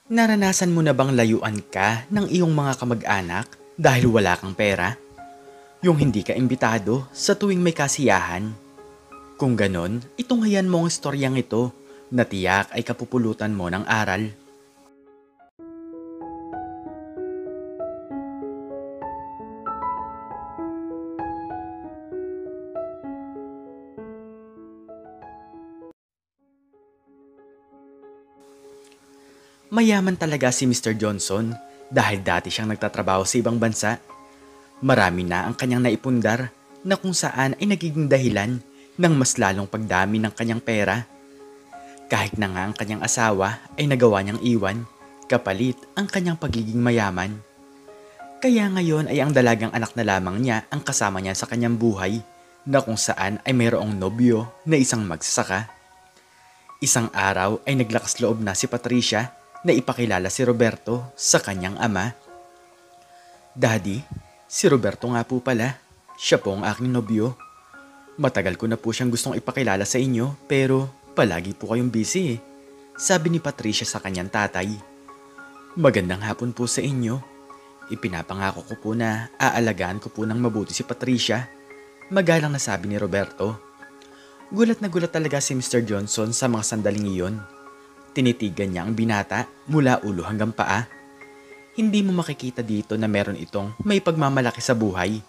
Naranasan mo na bang layuan ka ng iyong mga kamag-anak dahil wala kang pera? Yung hindi ka imbitado sa tuwing may kasiyahan? Kung ganon, itunghayan mo ang istoryang ito na tiyak ay kapupulutan mo ng aral. Mayaman talaga si Mr. Johnson dahil dati siyang nagtatrabaho sa ibang bansa. Marami na ang kanyang naipundar na kung saan ay nagiging dahilan ng mas lalong pagdami ng kanyang pera. Kahit na nga ang kanyang asawa ay nagawa niyang iwan, kapalit ang kanyang pagiging mayaman. Kaya ngayon ay ang dalagang anak na lamang niya ang kasama niya sa kanyang buhay na kung saan ay mayroong nobyo na isang magsasaka. Isang araw ay naglakas loob na si Patricia na ipakilala si Roberto sa kanyang ama. Daddy, si Roberto nga po pala. Siya po ang aking nobyo. Matagal ko na po siyang gustong ipakilala sa inyo pero palagi po kayong busy eh. Sabi ni Patricia sa kanyang tatay. Magandang hapon po sa inyo. Ipinapangako ko po na aalagaan ko po ng mabuti si Patricia. Magalang na sabi ni Roberto. Gulat na gulat talaga si Mr. Johnson sa mga sandaling iyon. Tinitigan niya ang binata mula ulo hanggang paa. Hindi mo makikita dito na meron itong may pagmamalaki sa buhay.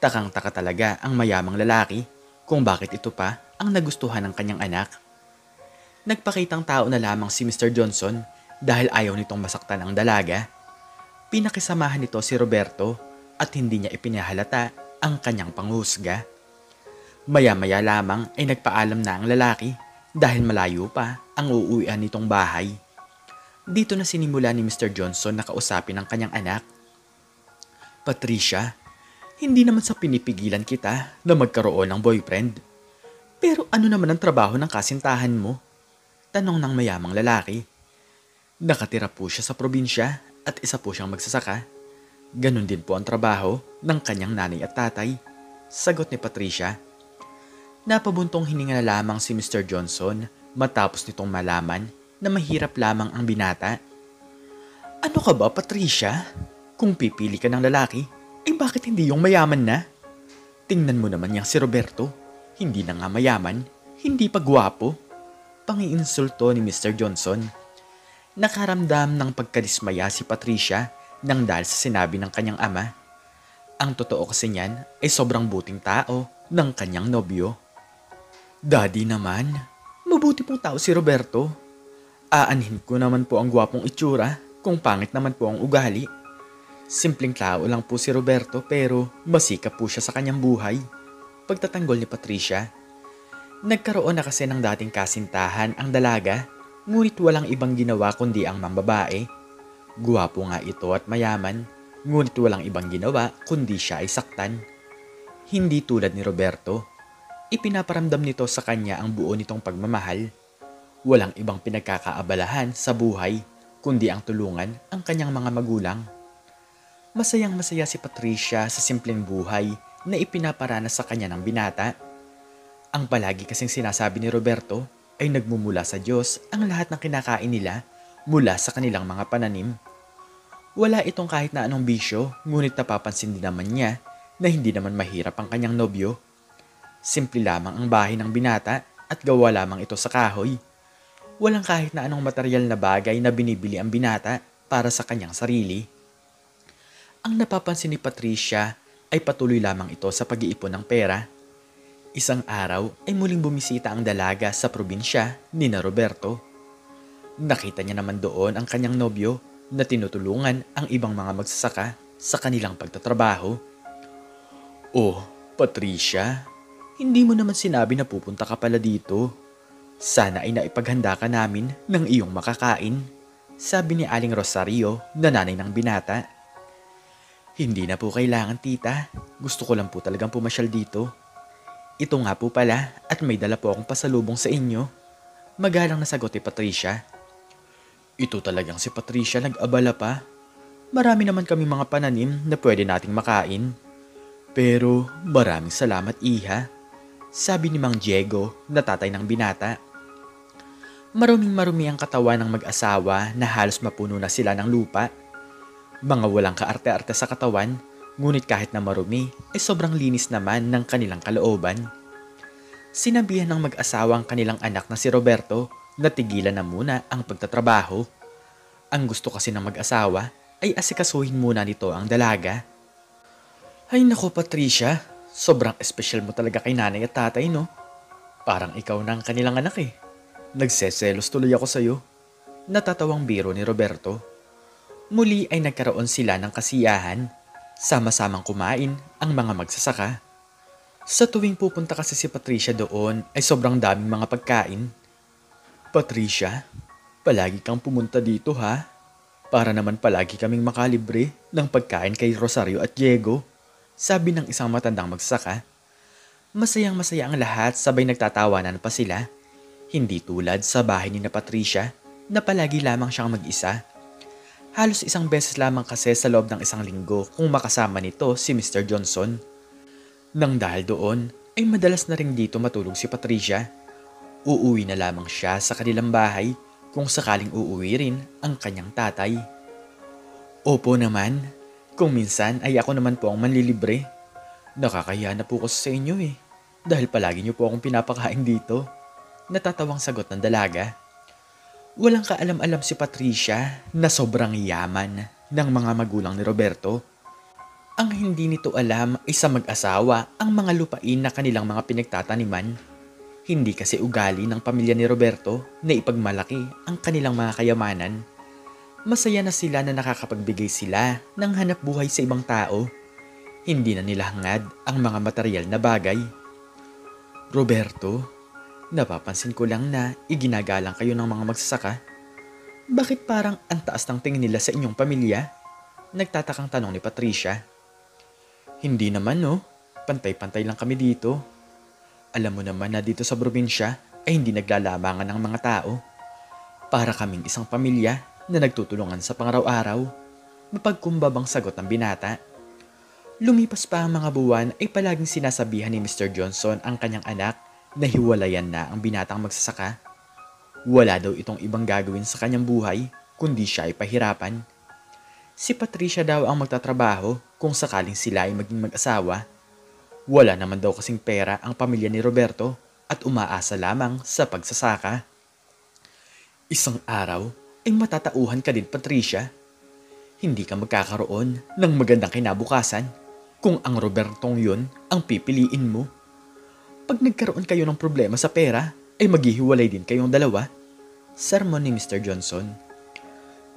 Takang-taka talaga ang mayamang lalaki kung bakit ito pa ang nagustuhan ng kanyang anak. Nagpakitang tao na lamang si Mr. Johnson dahil ayaw nitong masaktan ang dalaga. Pinakisamahan nito si Roberto at hindi niya ipinahalata ang kanyang panghusga. Maya-maya lamang ay nagpaalam na ang lalaki dahil malayo pa ang uuwian nitong bahay. Dito na sinimula ni Mr. Johnson na kausapin ang kanyang anak. Patricia, hindi naman sa pinipigilan kita na magkaroon ng boyfriend. Pero ano naman ang trabaho ng kasintahan mo? Tanong ng mayamang lalaki. Nakatira po siya sa probinsya at isa po siyang magsasaka. Ganon din po ang trabaho ng kanyang nanay at tatay. Sagot ni Patricia. Napabuntong hininga na lamang si Mr. Johnson matapos nitong malaman na mahirap lamang ang binata. Ano ka ba, Patricia? Kung pipili ka ng lalaki, bakit hindi yung mayaman na? Tingnan mo naman yang si Roberto. Hindi na nga mayaman, hindi pa gwapo. Pangiinsulto ni Mr. Johnson. Nakaramdam ng pagkadismaya si Patricia nang dahil sa sinabi ng kanyang ama. Ang totoo kasi niyan ay sobrang buting tao ng kanyang nobyo. Daddy naman, mabuti pong tao si Roberto. Aanhin ko naman po ang gwapong itsura kung pangit naman po ang ugali. Simpleng tao lang po si Roberto pero masikap po siya sa kanyang buhay. Pagtatanggol ni Patricia. Nagkaroon na kasi ng dating kasintahan ang dalaga, ngunit walang ibang ginawa kundi ang mambabae. Gwapo nga ito at mayaman, ngunit walang ibang ginawa kundi siya ay saktan. Hindi tulad ni Roberto. Ipinaparamdam nito sa kanya ang buo nitong pagmamahal. Walang ibang pinagkakaabalahan sa buhay kundi ang tulungan ang kanyang mga magulang. Masayang masaya si Patricia sa simpleng buhay na ipinaparanas sa kanya ng binata. Ang palagi kasing sinasabi ni Roberto ay nagmumula sa Diyos ang lahat ng kinakain nila mula sa kanilang mga pananim. Wala itong kahit na anong bisyo, ngunit napapansin din naman niya na hindi naman mahirap ang kanyang nobyo. Simple lamang ang bahay ng binata at gawa lamang ito sa kahoy. Walang kahit na anong material na bagay na binibili ang binata para sa kanyang sarili. Ang napapansin ni Patricia ay patuloy lamang ito sa pag-iipon ng pera. Isang araw ay muling bumisita ang dalaga sa probinsya ni na Roberto. Nakita niya naman doon ang kanyang nobyo na tinutulungan ang ibang mga magsasaka sa kanilang pagtatrabaho. Oh, Patricia, hindi mo naman sinabi na pupunta ka pala dito. Sana ay naipaghanda ka namin ng iyong makakain, sabi ni Aling Rosario na nanay ng binata. Hindi na po kailangan, tita. Gusto ko lang po talagang pumasyal dito. Ito nga po pala at may dala po akong pasalubong sa inyo. Magalang na sagot ni Patricia. Ito talagang si Patricia nag-abala pa. Marami naman kami mga pananim na pwede nating makain. Pero maraming salamat, iha, sabi ni Mang Diego na tatay ng binata. Maruming-marumi ang katawan ng mag-asawa na halos mapuno na sila ng lupa. Mga walang kaarte-arte sa katawan, ngunit kahit na marumi ay sobrang linis naman ng kanilang kalooban. Sinabihan ng mag-asawa ang kanilang anak na si Roberto na tigilan na muna ang pagtatrabaho. Ang gusto kasi ng mag-asawa ay asikasuhin muna nito ang dalaga. Ay nako Patricia, sobrang espesyal mo talaga kay nanay at tatay no? Parang ikaw na ang kanilang anak eh. Nagseselos tuloy ako sa'yo. Natatawang biro ni Roberto. Muli ay nagkaroon sila ng kasiyahan. Sama-samang kumain ang mga magsasaka. Sa tuwing pupunta kasi si Patricia doon ay sobrang daming mga pagkain. Patricia, palagi kang pumunta dito ha? Para naman palagi kaming makalibre ng pagkain kay Rosario at Diego. Sabi ng isang matandang magsasaka. Masayang masaya ang lahat sabay nagtatawanan pa sila. Hindi tulad sa bahay ni na Patricia na palagi lamang siyang mag-isa. Halos isang beses lamang kasi sa loob ng isang linggo kung makasama nito si Mr. Johnson. Nang dahil doon ay madalas na rin dito matulog si Patricia. Uuwi na lamang siya sa kanilang bahay kung sakaling uuwi rin ang kanyang tatay. Opo naman, kung minsan ay ako naman po ang manlilibre. Nakakahiya na po ko sa inyo eh, dahil palagi niyo po akong pinapakain dito. Natatawang sagot ng dalaga. Walang kaalam-alam si Patricia na sobrang yaman ng mga magulang ni Roberto. Ang hindi nito alam ay sa mag-asawa ang mga lupain na kanilang mga pinagtataniman. Hindi kasi ugali ng pamilya ni Roberto na ipagmalaki ang kanilang mga kayamanan. Masaya na sila na nakakapagbigay sila ng hanap buhay sa ibang tao. Hindi na nila hangad ang mga material na bagay. Roberto, napapansin ko lang na iginagalang kayo ng mga magsasaka. Bakit parang ang taas ng tingin nila sa inyong pamilya? Nagtatakang tanong ni Patricia. Hindi naman no, pantay-pantay lang kami dito. Alam mo naman na dito sa probinsya ay hindi naglalamangan ng mga tao. Para kaming isang pamilya na nagtutulungan sa pangaraw-araw. Mapagkumbabang sagot ng binata. Lumipas pa ang mga buwan ay palaging sinasabihan ni Mr. Johnson ang kanyang anak na hiwalayan na ang binatang magsasaka. Wala daw itong ibang gagawin sa kanyang buhay kundi siya ay pahirapan. Si Patricia daw ang magtatrabaho kung sakaling sila ay maging mag-asawa. Wala naman daw kasing pera ang pamilya ni Roberto at umaasa lamang sa pagsasaka. Isang araw ay matatauhan ka din Patricia. Hindi ka magkakaroon ng magandang kinabukasan kung ang Robertong yun ang pipiliin mo. Pag nagkaroon kayo ng problema sa pera, ay maghihiwalay din kayong dalawa. Sermon ni Mr. Johnson.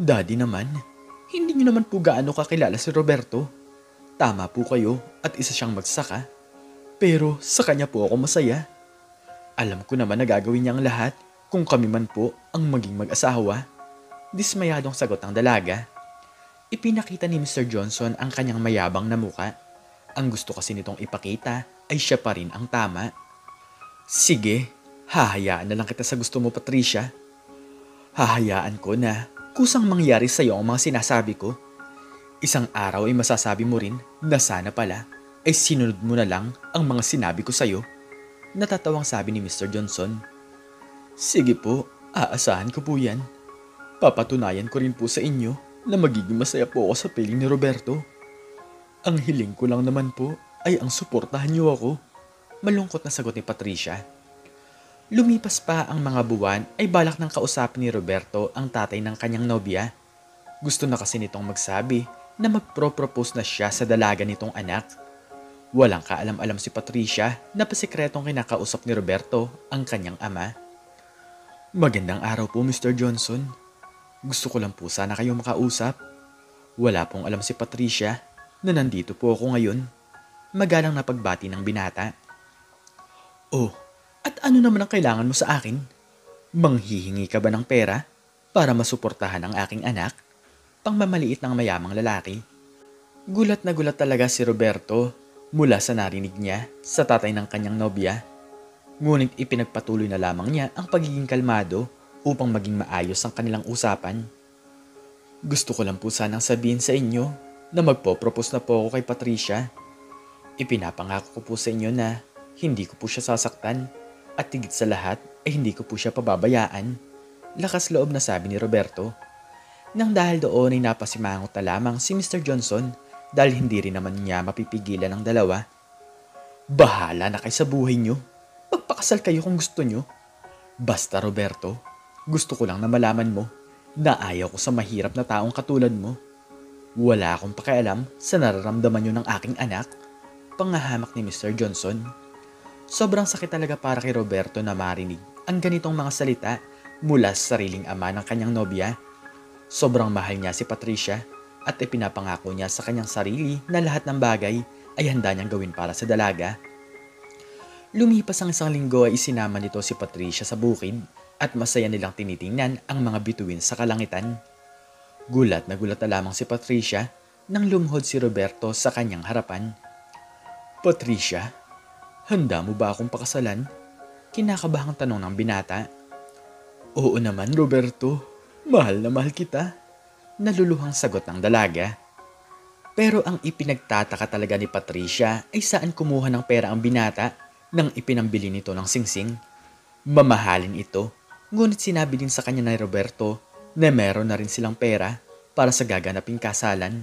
Daddy naman, hindi niyo naman po gaano kakilala si Roberto. Tama po kayo at isa siyang magsaka. Pero sa kanya po ako masaya. Alam ko naman na gagawin niya ang lahat kung kami man po ang maging mag-asawa. Dismayadong sagot ng dalaga. Ipinakita ni Mr. Johnson ang kanyang mayabang na muka. Ang gusto kasi nitong ipakita ay siya pa rin ang tama. Sige, hahayaan na lang kita sa gusto mo Patricia. Hahayaan ko na kusang mangyari sa iyo ang mga sinasabi ko. Isang araw ay masasabi mo rin na sana pala ay sinunod mo na lang ang mga sinabi ko sa iyo. Natatawang sabi ni Mr. Johnson. Sige po, aasahan ko po yan. Papatunayan ko rin po sa inyo na magiging masaya po ako sa piling ni Roberto. Ang hiling ko lang naman po ay ang suportahan niyo ako. Malungkot na sagot ni Patricia. Lumipas pa ang mga buwan ay balak ng kausapin ni Roberto ang tatay ng kanyang nobya. Gusto na kasi nitong magsabi na magpro-propose na siya sa dalaga nitong anak. Walang kaalam-alam si Patricia na pasikretong kinakausap ni Roberto ang kanyang ama. Magandang araw po Mr. Johnson. Gusto ko lang po sana kayong makausap. Wala pong alam si Patricia na nandito po ako ngayon. Magalang na pagbati ng binata. Oh, at ano naman ang kailangan mo sa akin? Manghihingi ka ba ng pera para masuportahan ang aking anak? Pangmamaliit ng mayamang lalaki. Gulat na gulat talaga si Roberto mula sa narinig niya sa tatay ng kanyang nobya. Ngunit ipinagpatuloy na lamang niya ang pagiging kalmado upang maging maayos ang kanilang usapan. Gusto ko lang po sanang sabihin sa inyo na magpo-propose na po ako kay Patricia. Ipinapangako ko po sa inyo na hindi ko po siya sasaktan at higit sa lahat ay hindi ko po siya pababayaan. Lakas loob na sabi ni Roberto. Nang dahil doon ay napasimangot na lamang si Mr. Johnson dahil hindi rin naman niya mapipigilan ang dalawa. Bahala na kayo sa buhay nyo. Magpakasal kayo kung gusto nyo. Basta Roberto, gusto ko lang na malaman mo na ayaw ko sa mahirap na taong katulad mo. Wala akong pakialam sa nararamdaman nyo ng aking anak. Pangahamak ni Mr. Johnson. Sobrang sakit talaga para kay Roberto na marinig ang ganitong mga salita mula sa sariling ama ng kanyang nobya. Sobrang mahal niya si Patricia at ipinapangako niya sa kanyang sarili na lahat ng bagay ay handa niyang gawin para sa dalaga. Lumipas ang isang linggo ay isinama nito si Patricia sa bukid at masaya nilang tinitingnan ang mga bituin sa kalangitan. Gulat na lamang si Patricia nang lumuhod si Roberto sa kanyang harapan. Patricia, handa mo ba akong pakasalan? Kinakabahang tanong ng binata. Oo naman Roberto, mahal na mahal kita. Naluluhang sagot ng dalaga. Pero ang ipinagtataka talaga ni Patricia ay saan kumuha ng pera ang binata nang ipinambili nito ng singsing. Mamahalin ito, ngunit sinabi din sa kanya ni Roberto na meron na rin silang pera para sa gaganaping kasalan.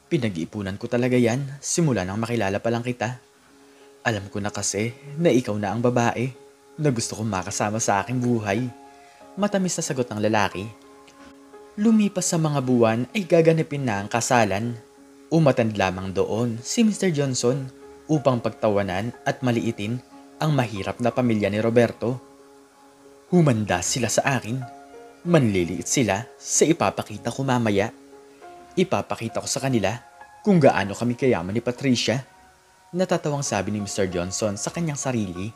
Pinag-iipunan ko talaga yan simula nang makilala pa lang kita. Alam ko na kasi na ikaw na ang babae na gusto kong makasama sa aking buhay. Matamis na sagot ng lalaki. Lumipas sa mga buwan ay gaganapin na ang kasalan. Umatand lamang doon si Mr. Johnson upang pagtawanan at maliitin ang mahirap na pamilya ni Roberto. Humanda sila sa akin. Manliliit sila sa ipapakita ko mamaya. Ipapakita ko sa kanila kung gaano kami kayaman ni Patricia. Natatawang sabi ni Mr. Johnson sa kanyang sarili.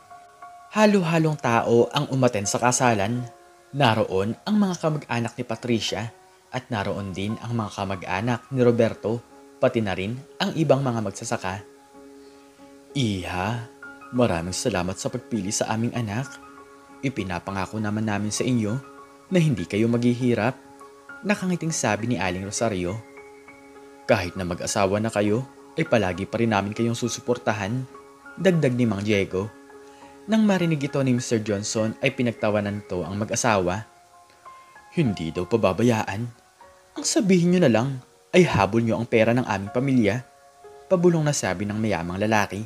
Halo-halong tao ang umaten sa kasalan. Naroon ang mga kamag-anak ni Patricia at naroon din ang mga kamag-anak ni Roberto, pati na rin ang ibang mga magsasaka. Iha, maraming salamat sa pagpili sa aming anak. Ipinapangako naman namin sa inyo na hindi kayo maghihirap. Nakangiting sabi ni Aling Rosario. Kahit na mag-asawa na kayo, ay palagi pa rin namin kayong susuportahan. Dagdag ni Mang Diego. Nang marinig ito ni Mr. Johnson ay pinagtawanan nito ang mag-asawa. Hindi daw pababayaan. Ang sabihin nyo na lang ay habol nyo ang pera ng aming pamilya. Pabulong na sabi ng mayamang lalaki.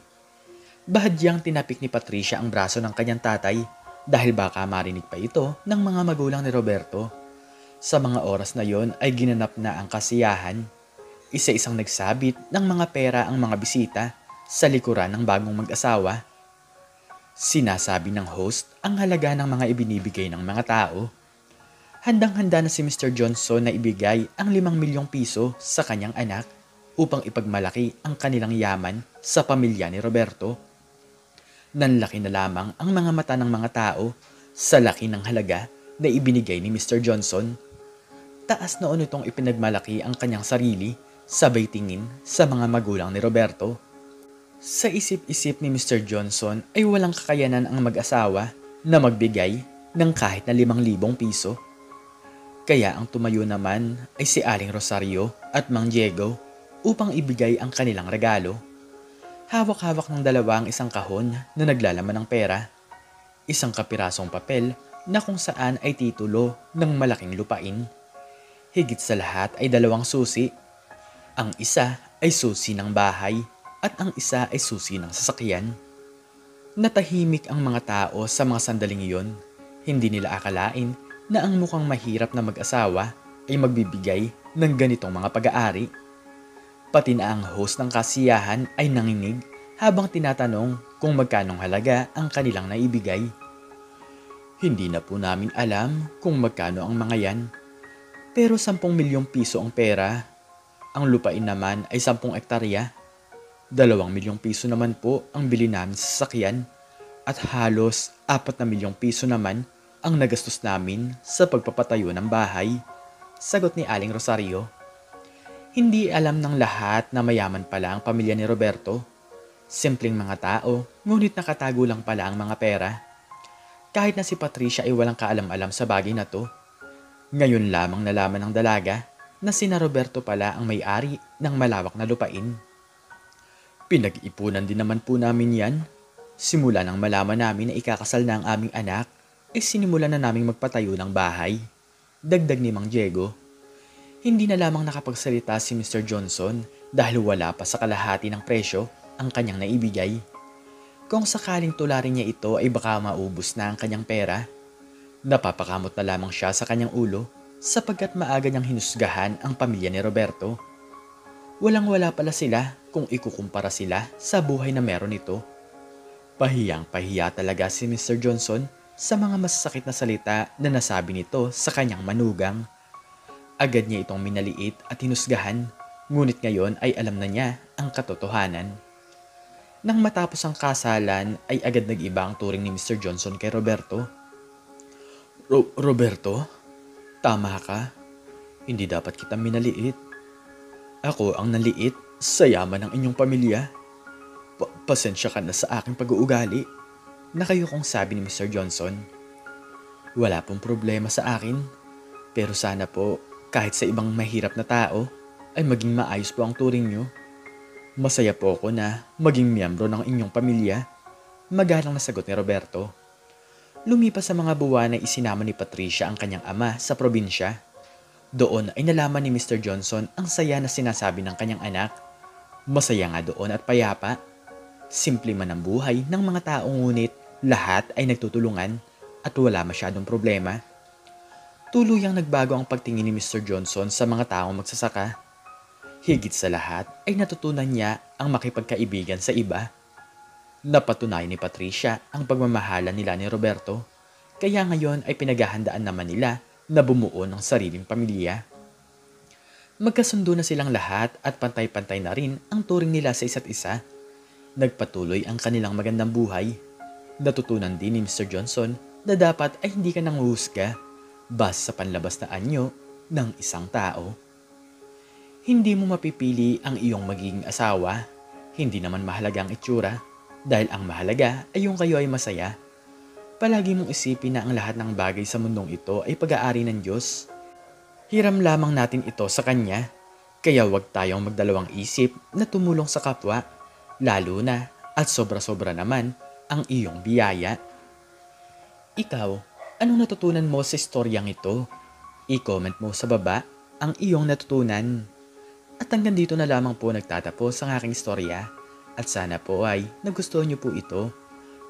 Bahadyang tinapik ni Patricia ang braso ng kanyang tatay dahil baka marinig pa ito ng mga magulang ni Roberto. Sa mga oras na yon ay ginanap na ang kasiyahan. Isa-isang nagsabit ng mga pera ang mga bisita sa likuran ng bagong mag-asawa. Sinasabi ng host ang halaga ng mga ibinibigay ng mga tao. Handang-handa na si Mr. Johnson na ibigay ang 5 milyong piso sa kanyang anak upang ipagmalaki ang kanilang yaman sa pamilya ni Roberto. Nanlaki na lamang ang mga mata ng mga tao sa laki ng halaga na ibinigay ni Mr. Johnson. Taas noon itong ipinagmalaki ang kanyang sarili sabay tingin sa mga magulang ni Roberto. Sa isip-isip ni Mr. Johnson ay walang kakayanan ang mag-asawa na magbigay ng kahit na 5,000 piso. Kaya ang tumayo naman ay si Aling Rosario at Mang Diego upang ibigay ang kanilang regalo. Hawak-hawak ng dalawa ang isang kahon na naglalaman ng pera. Isang kapirasong papel na kung saan ay titulo ng malaking lupain. Higit sa lahat ay 2 susi. Ang isa ay susi ng bahay at ang isa ay susi ng sasakyan. Natahimik ang mga tao sa mga sandaling iyon. Hindi nila akalain na ang mukhang mahirap na mag-asawa ay magbibigay ng ganitong mga pag-aari. Pati na ang host ng kasiyahan ay nanginig habang tinatanong kung magkanong halaga ang kanilang naibigay. Hindi na po namin alam kung magkano ang mga yan. Pero 10 milyong piso ang pera. Ang lupain naman ay 10 ektarya. 2 milyong piso naman po ang bili namin sa sasakyan. At halos 4 na milyong piso naman ang nagastos namin sa pagpapatayo ng bahay. Sagot ni Aling Rosario. Hindi alam ng lahat na mayaman pala ang pamilya ni Roberto. Simpleng mga tao, ngunit nakatago lang pala ang mga pera. Kahit na si Patricia ay walang kaalam-alam sa bagay na to. Ngayon lamang nalaman ng dalaga na sina Roberto pala ang may-ari ng malawak na lupain. Pinag-ipunan din naman po namin yan. Simula nang malaman namin na ikakasal na ang aming anak, sinimulan na naming magpatayo ng bahay. Dagdag ni Mang Diego. Hindi na lamang nakapagsalita si Mr. Johnson dahil wala pa sa kalahati ng presyo ang kanyang naibigay. Kung sakaling tularin niya ito ay baka maubos na ang kanyang pera. Napapakamot na lamang siya sa kanyang ulo sapagkat maaga niyang hinusgahan ang pamilya ni Roberto. Walang-wala pala sila kung ikukumpara sila sa buhay na meron ito. Pahiyang-pahiya talaga si Mr. Johnson sa mga masasakit na salita na nasabi nito sa kanyang manugang. Agad niya itong minaliit at hinusgahan, ngunit ngayon ay alam na niya ang katotohanan. Nang matapos ang kasalan ay agad nag-iba ang turing ni Mr. Johnson kay Roberto. Roberto, tama ka. Hindi dapat kita minaliit. Ako ang naliit sa yaman ng inyong pamilya. Pasensya ka na sa aking pag-uugali. Nakayukong sabi ni Mr. Johnson. Wala pong problema sa akin. Pero sana po kahit sa ibang mahirap na tao ay maging maayos po ang turing nyo. Masaya po ako na maging miyembro ng inyong pamilya. Magalang na sagot ni Roberto. Lumipas sa mga buwan na isinama ni Patricia ang kanyang ama sa probinsya. Doon ay nalaman ni Mr. Johnson ang saya na sinasabi ng kanyang anak. Masaya nga doon at payapa. Simple man ang buhay ng mga tao ngunit lahat ay nagtutulungan at wala masyadong problema. Tuluyang nagbago ang pagtingin ni Mr. Johnson sa mga taong magsasaka. Higit sa lahat ay natutunan niya ang makipagkaibigan sa iba. Napatunayan ni Patricia ang pagmamahalan nila ni Roberto, kaya ngayon ay pinaghahandaan naman nila na bumuo ng sariling pamilya. Magkasundo na silang lahat at pantay-pantay na rin ang turing nila sa isa't isa. Nagpatuloy ang kanilang magandang buhay. Natutunan din ni Mr. Johnson na dapat ay hindi ka nanguhusga base sa panlabas na anyo ng isang tao. Hindi mo mapipili ang iyong magiging asawa, hindi naman mahalaga ang itsura, dahil ang mahalaga ay yung kayo ay masaya. Palagi mong isipin na ang lahat ng bagay sa mundong ito ay pag-aari ng Diyos. Hiram lamang natin ito sa Kanya, kaya huwag tayong magdalawang isip na tumulong sa kapwa, lalo na at sobra-sobra naman ang iyong biyaya. Ikaw, anong natutunan mo sa istoryang ito? I-comment mo sa baba ang iyong natutunan. At hanggang dito na lamang po nagtatapos ang aking istorya. At sana po ay nagustuhan niyo po ito.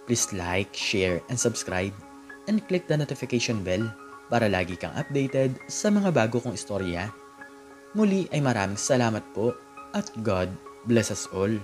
Please like, share, and subscribe. And click the notification bell para lagi kang updated sa mga bago kong istorya. Muli ay maraming salamat po at God bless us all.